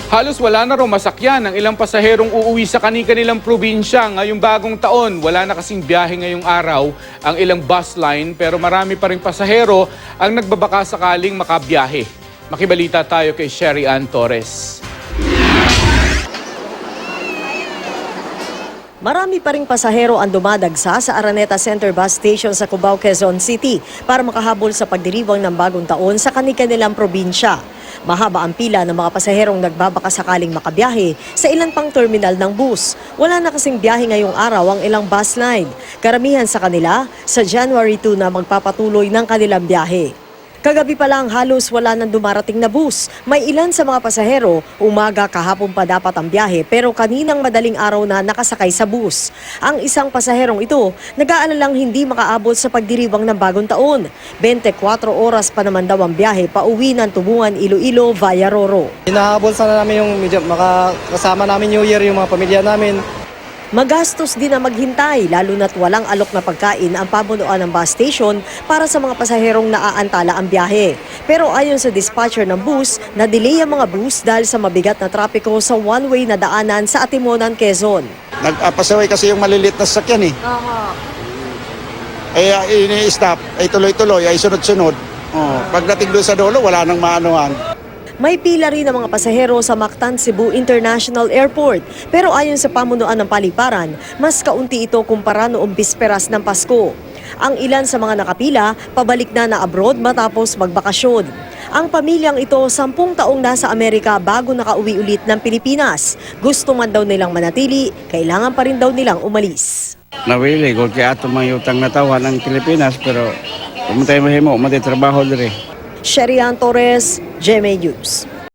Halos wala na raw masakyan ang ilang pasaherong uuwi sa kani-kanilang probinsya ngayong bagong taon. Wala na kasing biyahe ngayong araw ang ilang bus line pero marami pa rin pasahero ang nagbabaka sakaling makabiyahe. Makibalita tayo kay Sherry Ann Torres. Marami pa ring pasahero ang dumadagsa sa Araneta Center Bus Station sa Cubao, Quezon City para makahabol sa pagdiriwang ng bagong taon sa kani-kanilang probinsya. Mahaba ang pila ng mga pasaherong nagbabaka sakaling makabiyahe sa ilan pang terminal ng bus. Wala na kasing biyahe ngayong araw ang ilang bus line. Karamihan sa kanila sa January 2 na magpapatuloy ng kanilang biyahe. Kagabi pa lang halos wala nang dumarating na bus. May ilan sa mga pasahero, umaga kahapon pa dapat ang biyahe pero kaninang madaling araw na nakasakay sa bus. Ang isang pasaherong ito, nag-aalalang hindi makaabot sa pagdiriwang ng bagong taon. 24 oras pa naman daw ang biyahe pauwi ng Tubungan, Iloilo via Roro. Hinahabol sana namin yung medyo makakasama namin New Year yung mga pamilya namin. Magastos din na maghintay lalo na't walang alok na pagkain ang pamunuan ng bus station para sa mga pasaherong naaantala ang biyahe. Pero ayon sa dispatcher ng bus, na-delay ang mga bus dahil sa mabigat na trapiko sa one-way na daanan sa Atimonan, Quezon. Nagpasaway kasi yung malilit na sasakyan eh. Ini-stop, ay tuloy-tuloy, ay sunod-sunod. Pagdating doon sa dulo, wala nang maanuhan. May pila rin ng mga pasahero sa Mactan Cebu International Airport. Pero ayon sa pamunuan ng paliparan, mas kaunti ito kumpara noong bisperas ng Pasko. Ang ilan sa mga nakapila, pabalik na abroad matapos magbakasyon. Ang pamilyang ito, 10 taong nasa Amerika bago nakauwi ulit ng Pilipinas. Gusto man daw nilang manatili, kailangan pa rin daw nilang umalis. Nawili, kung kaya ito mga utang na tawa ng Pilipinas, pero umatay mahimo, umatay trabaho dire. Sherry Ann Torres, GMA News.